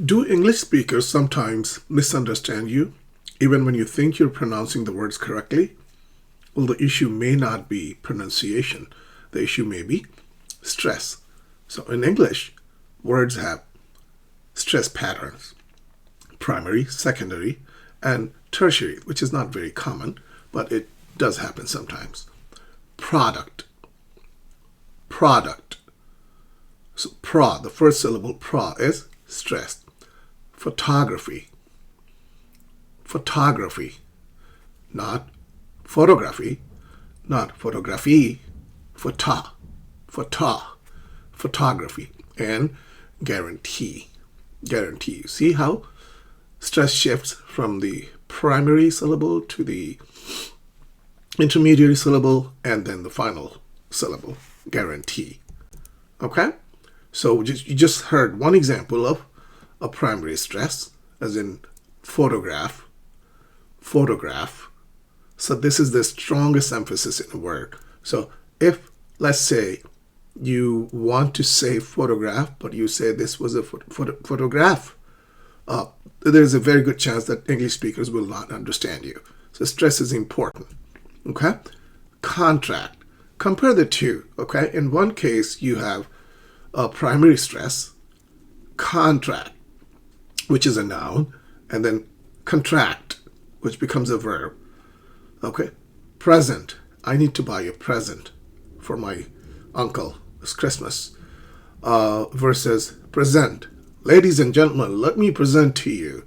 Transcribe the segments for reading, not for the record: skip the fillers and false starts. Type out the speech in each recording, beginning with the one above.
Do English speakers sometimes misunderstand you, even when you think you're pronouncing the words correctly? Well, the issue may not be pronunciation. The issue may be stress. So in English, words have stress patterns: primary, secondary, and tertiary, which is not very common, but it does happen sometimes. Product. Product. So the first syllable, is stressed. Photography. Photography. Not photography, not photography, photography, and guarantee. Guarantee. You see how stress shifts from the primary syllable to the intermediary syllable and then the final syllable, guarantee. Okay? So you just heard one example of a primary stress, as in photograph. So this is the strongest emphasis in a word. So if, let's say, you want to say photograph, but you say this was a photograph, there's a very good chance that English speakers will not understand you. So stress is important. Okay? Contract. Compare the two. Okay? In one case, you have a primary stress, contract, which is a noun, and then contract, which becomes a verb. Okay? Present. I need to buy a present for my uncle. It's Christmas. Versus present. Ladies and gentlemen, let me present to you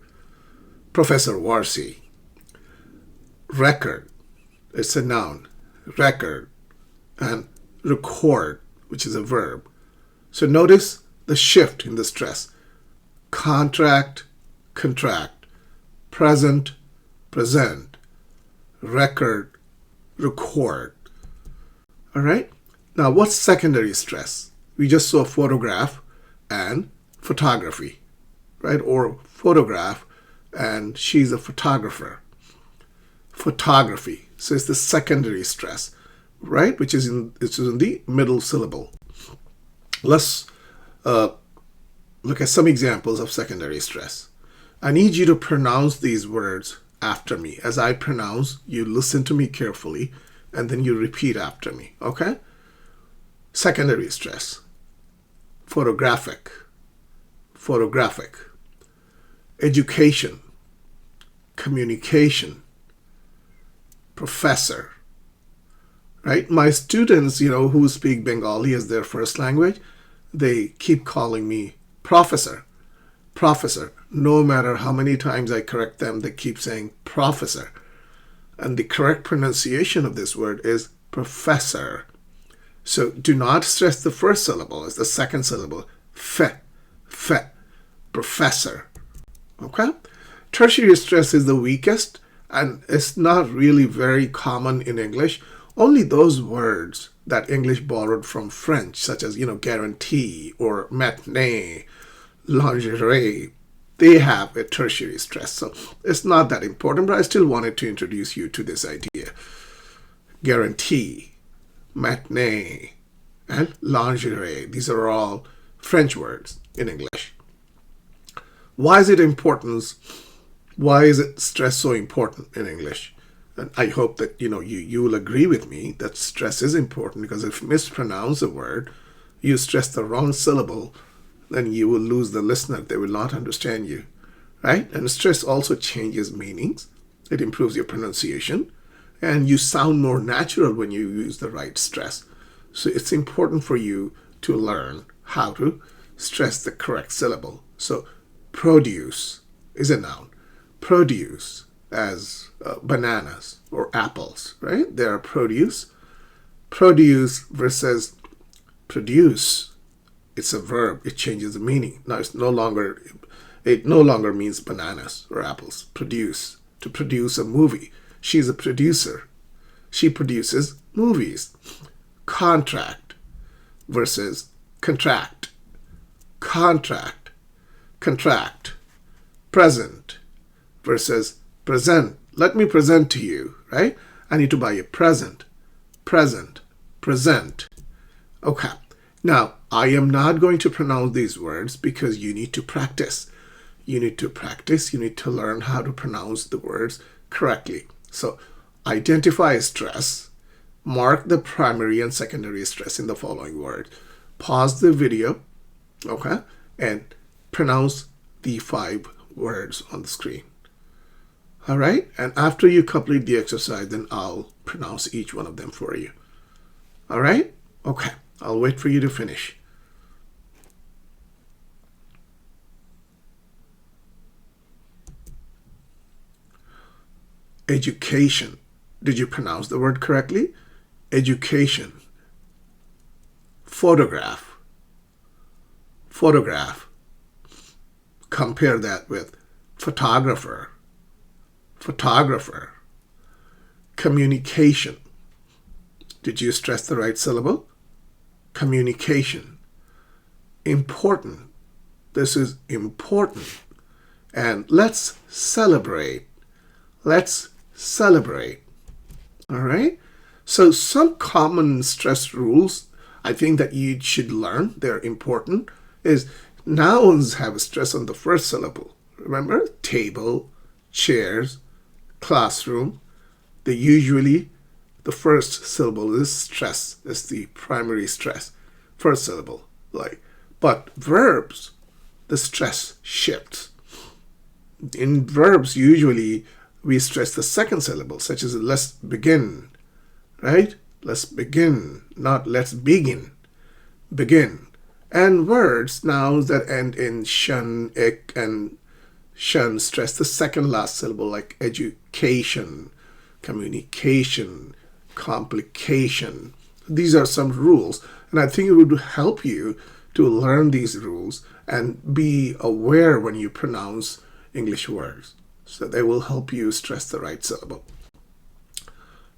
Professor Warsi. Record. It's a noun. Record. And record, which is a verb. So notice the shift in the stress. Contract, contract. Present, present. Record, record. All right? Now, what's secondary stress? We just saw photograph and photography, right? Or photograph and she's a photographer. Photography. So it's the secondary stress, right? Which is in the middle syllable. Let's look at some examples of secondary stress. I need you to pronounce these words after me. As I pronounce, you listen to me carefully, and then you repeat after me, okay? Secondary stress. Photographic. Photographic. Education. Communication. Professor. Right? My students, who speak Bengali as their first language, they keep calling me professor. Professor. No matter how many times I correct them, they keep saying professor. And the correct pronunciation of this word is professor. So do not stress the first syllable. It's the second syllable. Fe. Professor. Okay? Tertiary stress is the weakest, and it's not really very common in English. Only those words that English borrowed from French, such as, guarantee or matinee, lingerie, they have a tertiary stress. So it's not that important, but I still wanted to introduce you to this idea. Guarantee, matinee, and lingerie. These are all French words in English. Why is it important? Why is it stress so important in English? And I hope that you will agree with me that stress is important, because if you mispronounce a word, you stress the wrong syllable, then you will lose the listener. They will not understand you, right? And stress also changes meanings. It improves your pronunciation, and you sound more natural when you use the right stress. So it's important for you to learn how to stress the correct syllable. So produce is a noun. Produce, as bananas or apples, right? They are produce. Produce versus produce. It's a verb. It changes the meaning. Now it no longer means bananas or apples. Produce. To produce a movie. She's a producer. She produces movies. Contract versus contract. Contract. Contract. Present versus present. Let me present to you, right? I need to buy a present. Present. Present. Okay. Now, I am not going to pronounce these words because you need to practice. You need to practice. You need to learn how to pronounce the words correctly. So identify stress. Mark the primary and secondary stress in the following words. Pause the video, okay, and pronounce the 5 words on the screen. All right? And after you complete the exercise, then I'll pronounce each one of them for you. All right? Okay. I'll wait for you to finish. Education. Did you pronounce the word correctly? Education. Photograph. Photograph. Compare that with photographer. Photographer. Communication. Did you stress the right syllable? Communication. Important. This is important. And let's celebrate. Let's celebrate. All right? So some common stress rules I think that you should learn, they're important, is nouns have a stress on the first syllable. Remember? Table, chairs, classroom. They usually, the first syllable is stress. It's the primary stress. First syllable. But verbs, the stress shifts. In verbs, usually we stress the second syllable, such as let's begin, right? Let's begin, not let's begin. Begin. And words, nouns that end in shun, ik, and shun stress the second last syllable, like education, communication, complication. These are some rules, and I think it would help you to learn these rules and be aware when you pronounce English words. So they will help you stress the right syllable.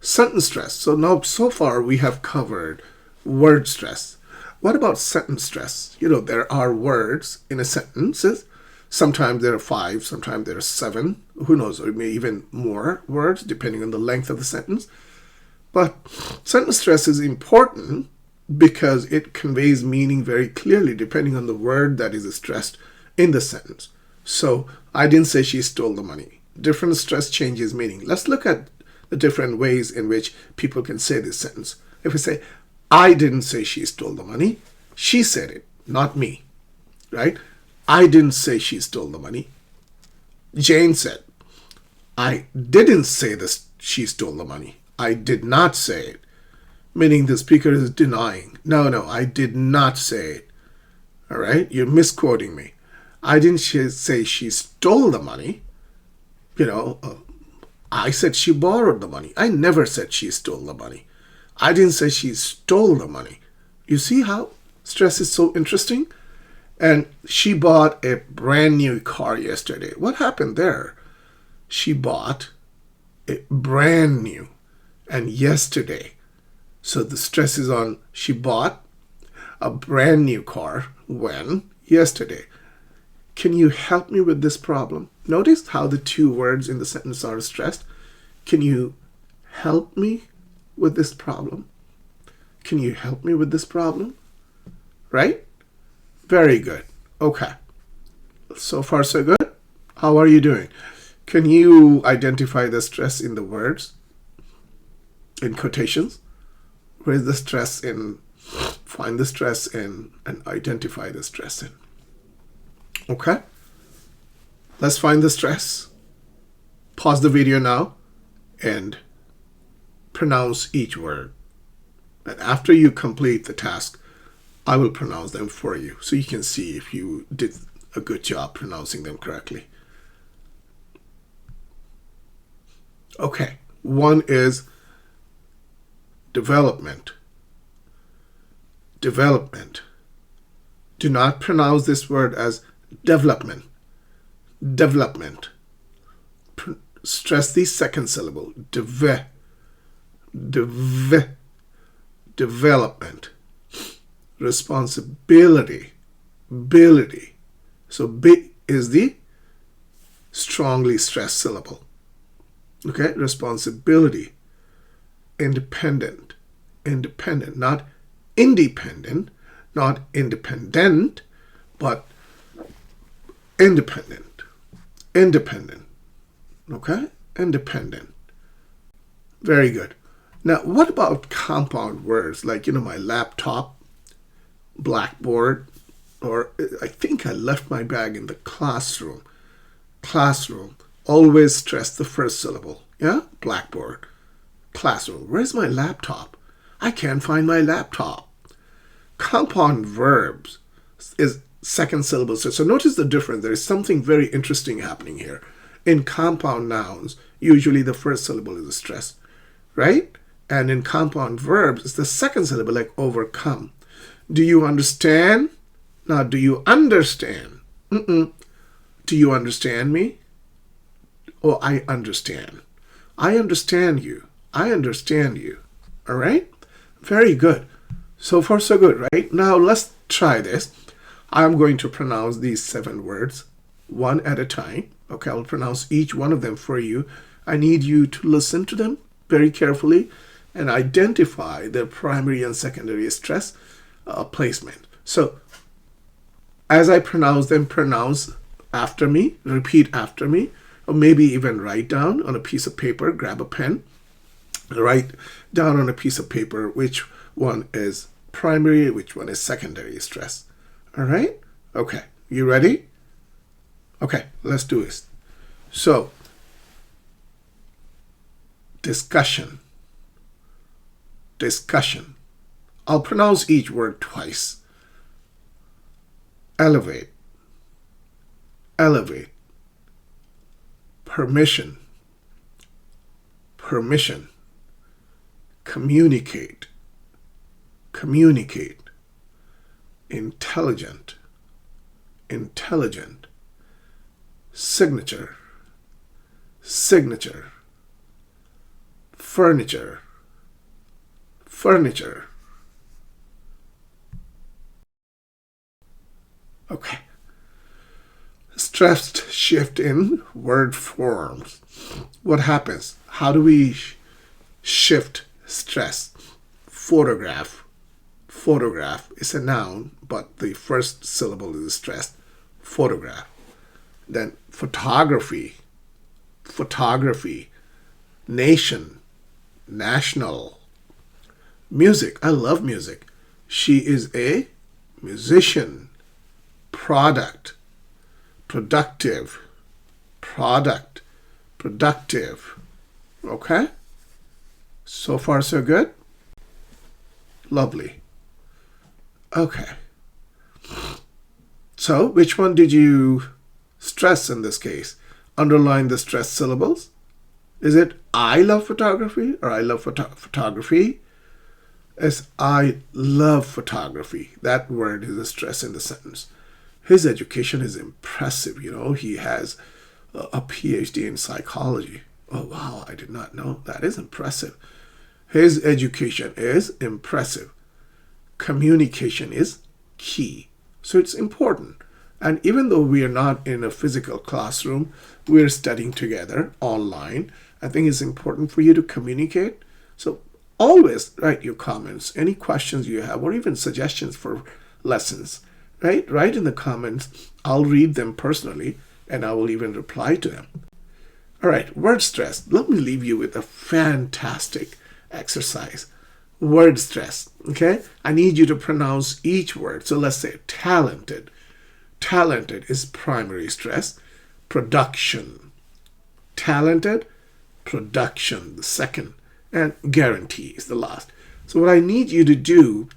Sentence stress. So now, so far we have covered word stress. What about sentence stress? There are words in a sentence. Sometimes there are 5, sometimes there are 7. Who knows, or maybe even more words, depending on the length of the sentence. But sentence stress is important because it conveys meaning very clearly depending on the word that is stressed in the sentence. So I didn't say she stole the money. Different stress changes meaning. Let's look at the different ways in which people can say this sentence. If we say, I didn't say she stole the money, she said it, not me, right? I didn't say she stole the money. Jane said, I didn't say this, she stole the money. I did not say it. Meaning the speaker is denying. No, I did not say it. All right? You're misquoting me. I didn't say she stole the money. I said she borrowed the money. I never said she stole the money. I didn't say she stole the money. You see how stress is so interesting? And she bought a brand new car yesterday. What happened there? She bought a brand new and yesterday. So the stress is on she bought a brand new car when? Yesterday. Can you help me with this problem? Notice how the 2 words in the sentence are stressed. Can you help me with this problem? Can you help me with this problem? Right? Very good. Okay. So far, so good. How are you doing? Can you identify the stress in the words? In quotations? Where is the stress in? Find the stress in and identify the stress in. Okay? Let's find the stress. Pause the video now and pronounce each word. And after you complete the task, I will pronounce them for you so you can see if you did a good job pronouncing them correctly. Okay, one is development. Development. Do not pronounce this word as development. Development. Stress the second syllable. Development. Responsibility. Ability. So B is the strongly stressed syllable. Okay, responsibility. Independent. Independent, not independent, not independent, but independent. Independent. Okay? Independent. Very good. Now, what about compound words like, my laptop, blackboard, or I think I left my bag in the classroom. Classroom. Always stress the first syllable. Yeah? Blackboard. Classroom. Where's my laptop? I can't find my laptop. Compound verbs is second syllable. So notice the difference. There is something very interesting happening here. In compound nouns, usually the first syllable is a stress, right? And in compound verbs, it's the second syllable, like overcome. Do you understand? Now, do you understand? Do you understand me? Oh, I understand. I understand you. I understand you. All right? Very good. So far, so good, right? Now, let's try this. I'm going to pronounce these 7 words one at a time. Okay, I'll pronounce each one of them for you. I need you to listen to them very carefully and identify their primary and secondary stress placement. So, as I pronounce them, pronounce after me, repeat after me, or maybe even write down on a piece of paper, grab a pen, write down on a piece of paper which one is primary, which one is secondary stress. All right? Okay, you ready? Okay, let's do this. So, discussion. Discussion. I'll pronounce each word twice. Elevate. Elevate. Permission. Permission. Communicate. Communicate. Intelligent. Intelligent. Signature. Signature. Furniture. Furniture. Okay. Stressed shift in word forms. What happens? How do we shift stress? Photograph. Photograph is a noun, but the first syllable is stressed. Photograph. Then photography. Photography. Nation. National. Music. I love music. She is a musician. Product. Productive. Product. Productive. Okay? So far, so good? Lovely. Okay. So, which one did you stress in this case? Underline the stress syllables. Is it I love photography or I love photography? It's I love photography. That word is a stress in the sentence. His education is impressive. He has a PhD in psychology. Oh, wow, I did not know. That is impressive. His education is impressive. Communication is key. So it's important. And even though we are not in a physical classroom, we're studying together online. I think it's important for you to communicate. So always write your comments, any questions you have, or even suggestions for lessons. Right? Write in the comments. I'll read them personally, and I will even reply to them. All right, word stress. Let me leave you with a fantastic exercise. Word stress, okay? I need you to pronounce each word. So let's say talented. Talented is primary stress. Production. Talented, production, the second. And guarantee is the last. So what I need you to do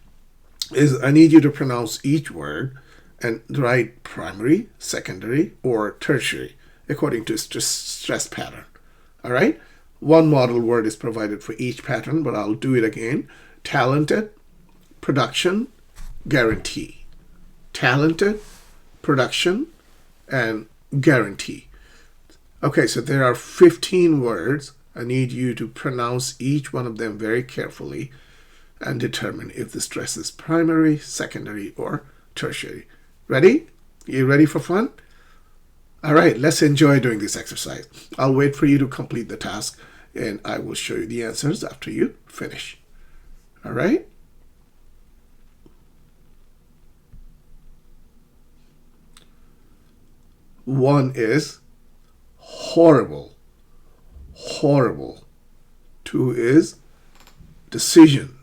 is I need you to pronounce each word and write primary, secondary, or tertiary according to stress pattern. All right? One model word is provided for each pattern, but I'll do it again. Talented, production, guarantee. Talented, production, and guarantee. Okay, so there are 15 words. I need you to pronounce each one of them very carefully and determine if the stress is primary, secondary, or tertiary. Ready? You ready for fun? All right, let's enjoy doing this exercise. I'll wait for you to complete the task, and I will show you the answers after you finish. All right? One is horrible, horrible. 2 is decision.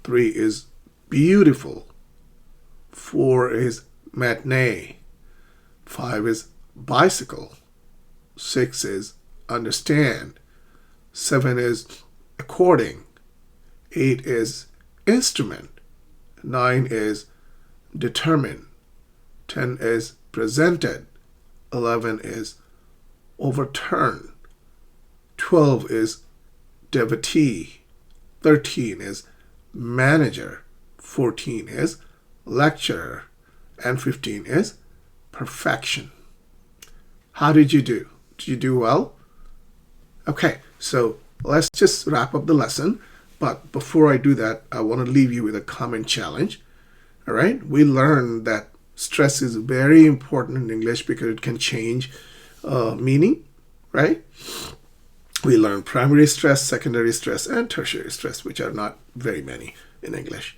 3 is beautiful. 4 is matinee. 5 is bicycle. 6 is understand. 7 is according. 8 is instrument. 9 is determine. 10 is presented. 11 is overturn. 12 is devotee. 13 is manager. 14 is lecturer. And 15 is perfection. How did you do? Did you do well? Okay, so let's just wrap up the lesson. But before I do that, I want to leave you with a comment challenge. All right, we learned that stress is very important in English because it can change meaning, right? We learn primary stress, secondary stress, and tertiary stress, which are not very many in English.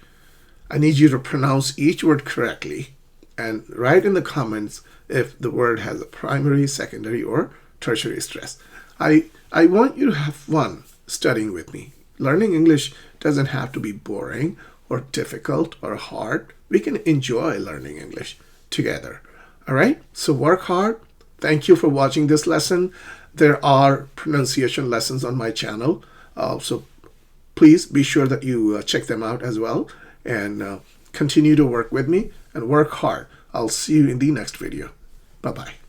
I need you to pronounce each word correctly and write in the comments if the word has a primary, secondary, or tertiary stress. I want you to have fun studying with me. Learning English doesn't have to be boring or difficult or hard. We can enjoy learning English together. All right? So work hard. Thank you for watching this lesson. There are pronunciation lessons on my channel. So please be sure that you check them out as well. And continue to work with me and work hard. I'll see you in the next video. Bye-bye.